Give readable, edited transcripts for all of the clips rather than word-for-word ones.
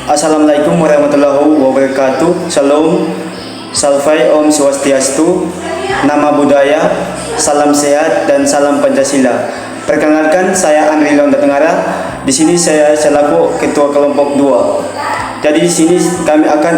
Assalamualaikum warahmatullahi wabarakatuh. Shalom, Salvai, Om Swastiastu, Nama Budaya, Salam Sehat, dan Salam Pancasila. Perkenalkan, saya Andri Leonda Tenggara. Di sini saya selaku Ketua Kelompok 2. Jadi di sini kami akan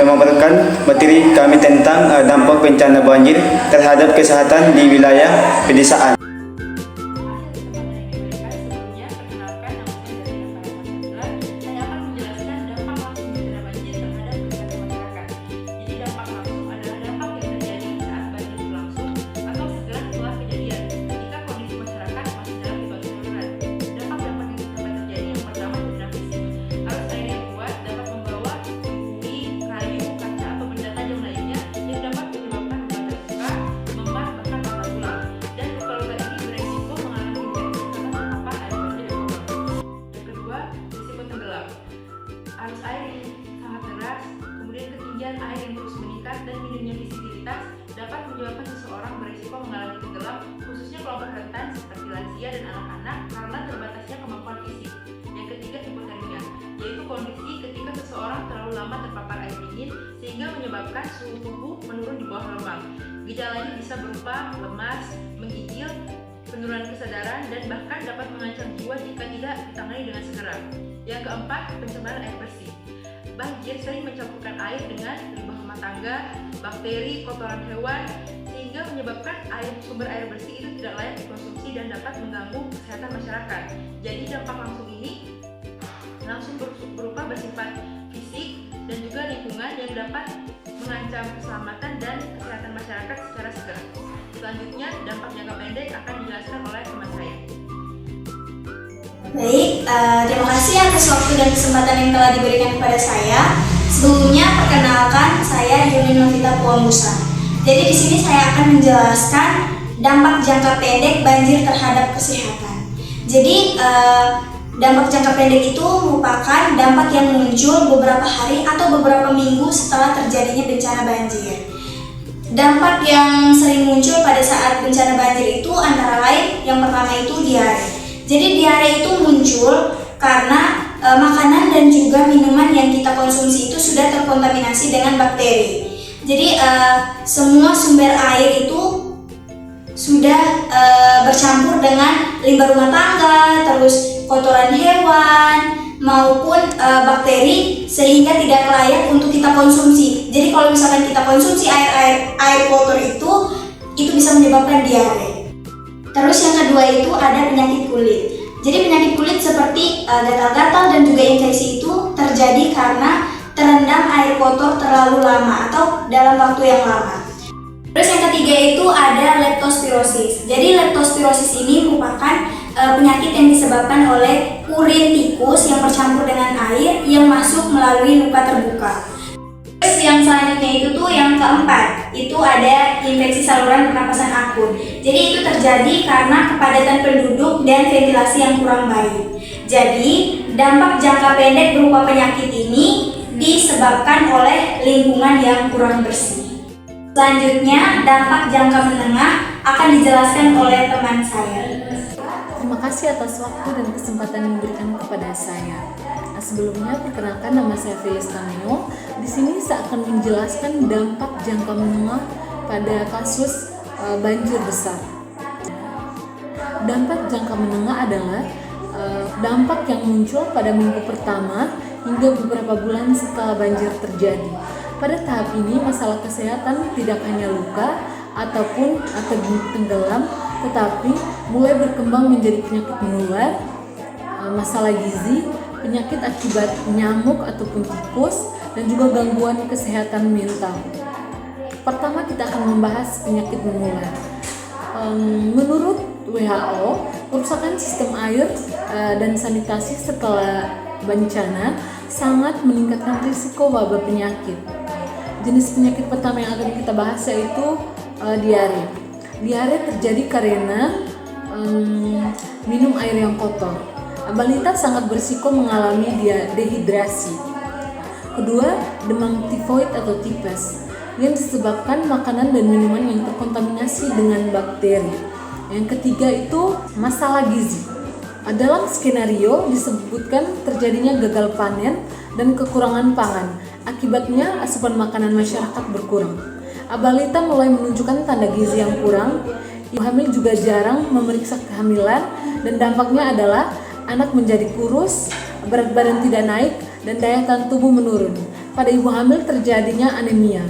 memaparkan materi kami tentang dampak bencana banjir terhadap kesehatan di wilayah pedesaan. Arus air yang sangat deras, kemudian ketinggian air yang terus meningkat dan minimnya visibilitas dapat menyebabkan seseorang berisiko mengalami tenggelam, khususnya kelompok rentan seperti lansia dan anak-anak karena terbatasnya kemampuan fisik. Yang ketiga, hipotermia, yaitu kondisi ketika seseorang terlalu lama terpapar air dingin sehingga menyebabkan suhu tubuh menurun di bawah normal. Gejalanya bisa berupa lemas, menggigil, penurunan kesadaran, dan bahkan dapat mengancam jiwa jika tidak ditangani dengan segera. Yang keempat, pencemaran air bersih. Banjir sering mencampurkan air dengan limbah rumah tangga, bakteri, kotoran hewan, sehingga menyebabkan sumber air bersih itu tidak layak dikonsumsi dan dapat mengganggu kesehatan masyarakat. Jadi dampak langsung ini langsung berupa bersifat fisik dan juga lingkungan yang dapat mengancam keselamatan dan kesehatan masyarakat secara segera. Selanjutnya, dampak jangka pendek akan dijelaskan oleh teman saya. Baik, terima kasih atas waktu dan kesempatan yang telah diberikan kepada saya. Sebelumnya, perkenalkan saya Yuni Novita Puambusa. Jadi di sini saya akan menjelaskan dampak jangka pendek banjir terhadap kesehatan. Jadi dampak jangka pendek itu merupakan dampak yang muncul beberapa hari atau beberapa minggu setelah terjadinya bencana banjir. Dampak yang sering muncul pada saat bencana banjir itu antara lain yang pertama itu diare. Jadi diare itu muncul karena makanan dan juga minuman yang kita konsumsi itu sudah terkontaminasi dengan bakteri. Jadi semua sumber air itu sudah bercampur dengan limbah rumah tangga, terus kotoran hewan maupun bakteri sehingga tidak layak untuk kita konsumsi. Jadi kalau misalkan kita konsumsi air kotor itu bisa menyebabkan diare. Terus yang kedua itu ada penyakit kulit. Jadi penyakit kulit seperti gatal-gatal dan juga infeksi itu terjadi karena terendam air kotor terlalu lama atau dalam waktu yang lama. Terus yang ketiga itu ada leptospirosis. Jadi leptospirosis ini merupakan penyakit yang disebabkan oleh urin tikus yang bercampur dengan air yang masuk melalui luka terbuka. Terus yang selanjutnya itu yang keempat, itu ada infeksi saluran pernapasan akut. Jadi itu terjadi karena kepadatan penduduk dan ventilasi yang kurang baik. Jadi dampak jangka pendek berupa penyakit ini disebabkan oleh lingkungan yang kurang bersih. Selanjutnya dampak jangka menengah akan dijelaskan oleh teman saya. Terima kasih atas waktu dan kesempatan yang diberikan kepada saya. Sebelumnya, perkenalkan, nama saya Felis Tameo. Di sini saya akan menjelaskan dampak jangka menengah pada kasus banjir besar. Dampak jangka menengah adalah dampak yang muncul pada minggu pertama hingga beberapa bulan setelah banjir terjadi. Pada tahap ini, masalah kesehatan tidak hanya luka ataupun tenggelam, tetapi mulai berkembang menjadi penyakit menular, masalah gizi, penyakit akibat nyamuk ataupun tikus, dan juga gangguan kesehatan mental. Pertama, kita akan membahas penyakit menular. Menurut WHO, kerusakan sistem air dan sanitasi setelah bencana sangat meningkatkan risiko wabah penyakit. Jenis penyakit pertama yang akan kita bahas yaitu diare. Diare terjadi karena minum air yang kotor. Balita sangat berisiko mengalami dehidrasi. Kedua, demam tifoid atau tipes yang disebabkan makanan dan minuman yang terkontaminasi dengan bakteri. Yang ketiga itu masalah gizi. Dalam skenario disebutkan terjadinya gagal panen dan kekurangan pangan. Akibatnya asupan makanan masyarakat berkurang. Balita mulai menunjukkan tanda gizi yang kurang. Ibu hamil juga jarang memeriksa kehamilan dan dampaknya adalah anak menjadi kurus, berat badan tidak naik, dan daya tahan tubuh menurun. Pada ibu hamil terjadinya anemia.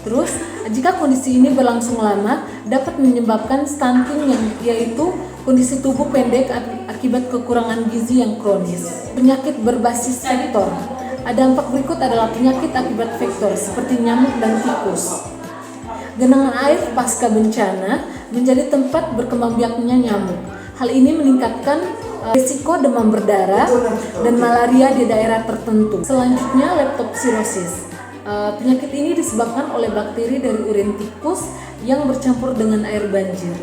Terus, jika kondisi ini berlangsung lama, dapat menyebabkan stunting yaitu kondisi tubuh pendek akibat kekurangan gizi yang kronis. Penyakit berbasis vektor. Dampak berikut adalah penyakit akibat vektor seperti nyamuk dan tikus. Genangan air pasca bencana menjadi tempat berkembang biaknya nyamuk. Hal ini meningkatkan risiko demam berdarah dan malaria di daerah tertentu. Selanjutnya, leptopsirosis. Penyakit ini disebabkan oleh bakteri dari urin tikus yang bercampur dengan air banjir.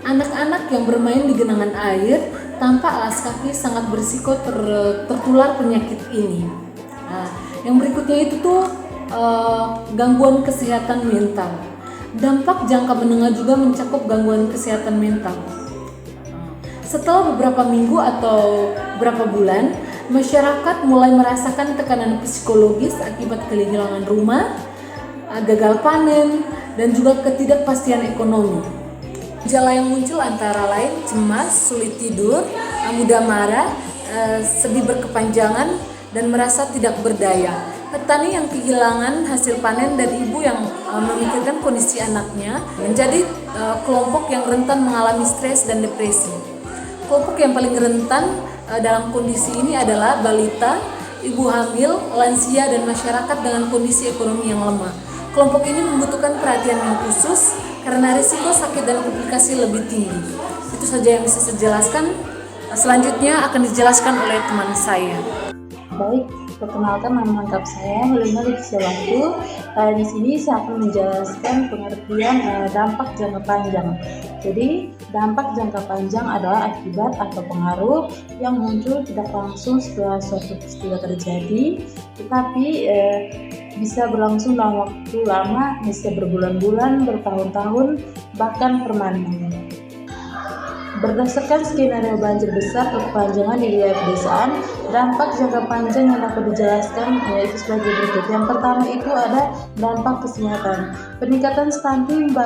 Anak-anak yang bermain di genangan air tanpa alas kaki sangat berisiko tertular penyakit ini. Yang berikutnya itu gangguan kesehatan mental. Dampak jangka menengah juga mencakup gangguan kesehatan mental. Setelah beberapa minggu atau beberapa bulan, masyarakat mulai merasakan tekanan psikologis akibat kehilangan rumah, gagal panen, dan juga ketidakpastian ekonomi. Gejala yang muncul antara lain cemas, sulit tidur, mudah marah, sedih berkepanjangan, dan merasa tidak berdaya. Petani yang kehilangan hasil panen dan ibu yang memikirkan kondisi anaknya menjadi kelompok yang rentan mengalami stres dan depresi. Kelompok yang paling rentan dalam kondisi ini adalah balita, ibu hamil, lansia, dan masyarakat dengan kondisi ekonomi yang lemah. Kelompok ini membutuhkan perhatian yang khusus karena risiko sakit dan komplikasi lebih tinggi. Itu saja yang bisa saya jelaskan. Selanjutnya akan dijelaskan oleh teman saya. Baik, perkenalkan nama lengkap saya Helena Leticia Waktu. Di sini saya akan menjelaskan pengertian dampak jangka panjang. Jadi, dampak jangka panjang adalah akibat atau pengaruh yang muncul tidak langsung setelah suatu peristiwa terjadi, tetapi bisa berlangsung dalam waktu lama, bisa berbulan-bulan, bertahun-tahun, bahkan permanen. Berdasarkan skenario banjir besar berkepanjangan di wilayah pedesaan, dampak jangka panjang yang dapat dijelaskan yaitu sebagai berikut. Yang pertama itu ada dampak kesehatan. Peningkatan stunting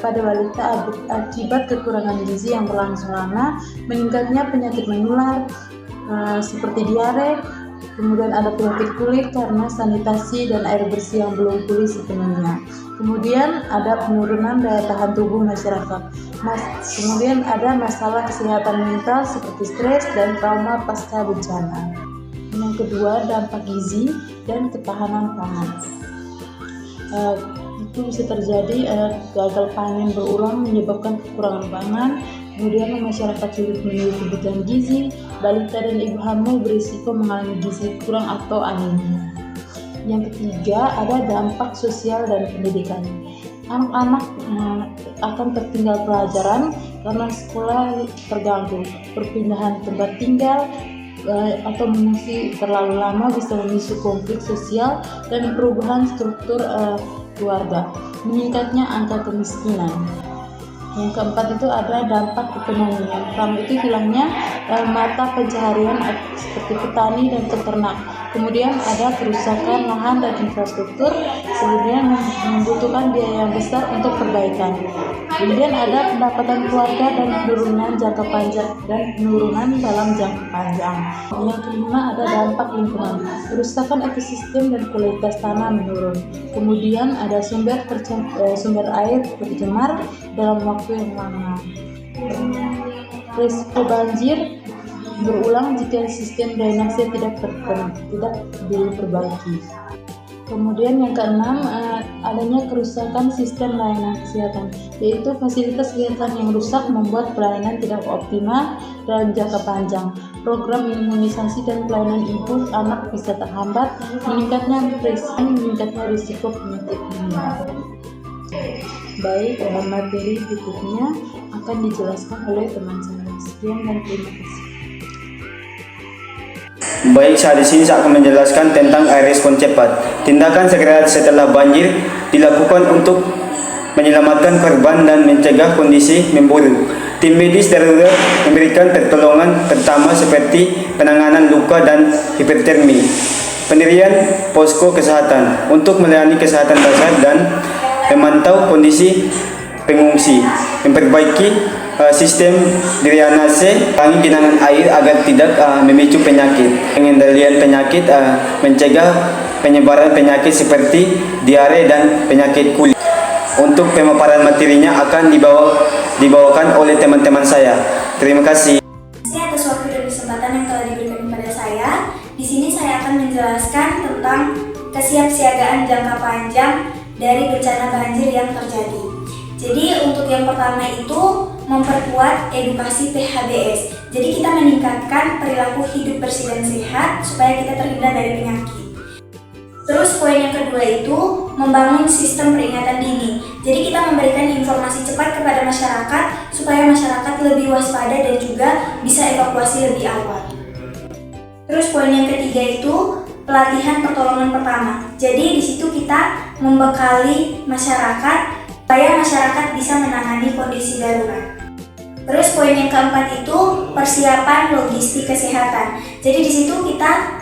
pada balita akibat kekurangan gizi yang berlangsung lama, meningkatnya penyakit menular seperti diare, kemudian ada penyakit kulit karena sanitasi dan air bersih yang belum pulih sepenuhnya. Kemudian ada penurunan daya tahan tubuh masyarakat. Kemudian ada masalah kesehatan mental seperti stres dan trauma pasca bencana. Yang kedua, dampak gizi dan ketahanan pangan. Itu bisa terjadi gagal panen berulang menyebabkan kekurangan pangan. Kemudian masyarakat sulit memenuhi kebutuhan gizi. Balita dan ibu hamil berisiko mengalami gizi kurang atau anemia. Yang ketiga, ada dampak sosial dan pendidikan. Anak-anak akan tertinggal pelajaran karena sekolah terganggu. Perpindahan tempat tinggal atau mengungsi terlalu lama bisa memicu konflik sosial dan perubahan struktur keluarga. Meningkatnya angka kemiskinan. Yang keempat itu ada dampak ekonomi. Yang pertama itu hilangnya mata pencaharian seperti petani dan peternak. Kemudian ada kerusakan lahan dan infrastruktur, kemudian membutuhkan biaya yang besar untuk perbaikan. Kemudian ada pendapatan keluarga dan penurunan jangka panjang dan penurunan dalam jangka panjang. Yang kelima ada dampak lingkungan, kerusakan ekosistem dan kualitas tanah menurun. Kemudian ada sumber air tercemar dalam waktu yang lama. Risiko banjir berulang jika sistem drainase tidak diperbaiki. Kemudian yang keenam, adanya kerusakan sistem layanan kesehatan, yaitu fasilitas kesehatan yang rusak membuat pelayanan tidak optimal dalam jangka panjang. Program imunisasi dan pelayanan ibu anak bisa terhambat, meningkatnya risiko penyakit menular. Baik, materi berikutnya akan dijelaskan oleh teman saya. Sekian dan terima kasih. Baik, saat di sini saya akan menjelaskan tentang air respon cepat. Tindakan segera setelah banjir dilakukan untuk menyelamatkan korban dan mencegah kondisi memburuk. Tim medis darurat memberikan pertolongan pertama seperti penanganan luka dan hipertermi. Pendirian posko kesehatan untuk melayani kesehatan dasar dan memantau kondisi pengungsi, memperbaiki sistem drainase, kurangi genangan air agar tidak memicu penyakit, pengendalian penyakit, mencegah penyebaran penyakit seperti diare dan penyakit kulit. Untuk pemaparan materinya akan dibawakan oleh teman-teman saya. Terima kasih. Atas waktu dan kesempatan yang telah diberikan kepada saya. Di sini saya akan menjelaskan tentang kesiapsiagaan jangka panjang dari bencana banjir yang terjadi. Jadi untuk yang pertama itu memperkuat edukasi PHBS. Jadi kita meningkatkan perilaku hidup bersih dan sehat supaya kita terhindar dari penyakit. Terus poin yang kedua itu membangun sistem peringatan dini. Jadi kita memberikan informasi cepat kepada masyarakat supaya masyarakat lebih waspada dan juga bisa evakuasi lebih awal. Terus poin yang ketiga itu pelatihan pertolongan pertama. Jadi di situ kita membekali masyarakat supaya masyarakat bisa menangani kondisi darurat. Terus poin yang keempat itu persiapan logistik kesehatan. Jadi di situ kita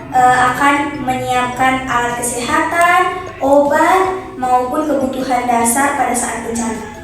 akan menyiapkan alat kesehatan, obat maupun kebutuhan dasar pada saat bencana.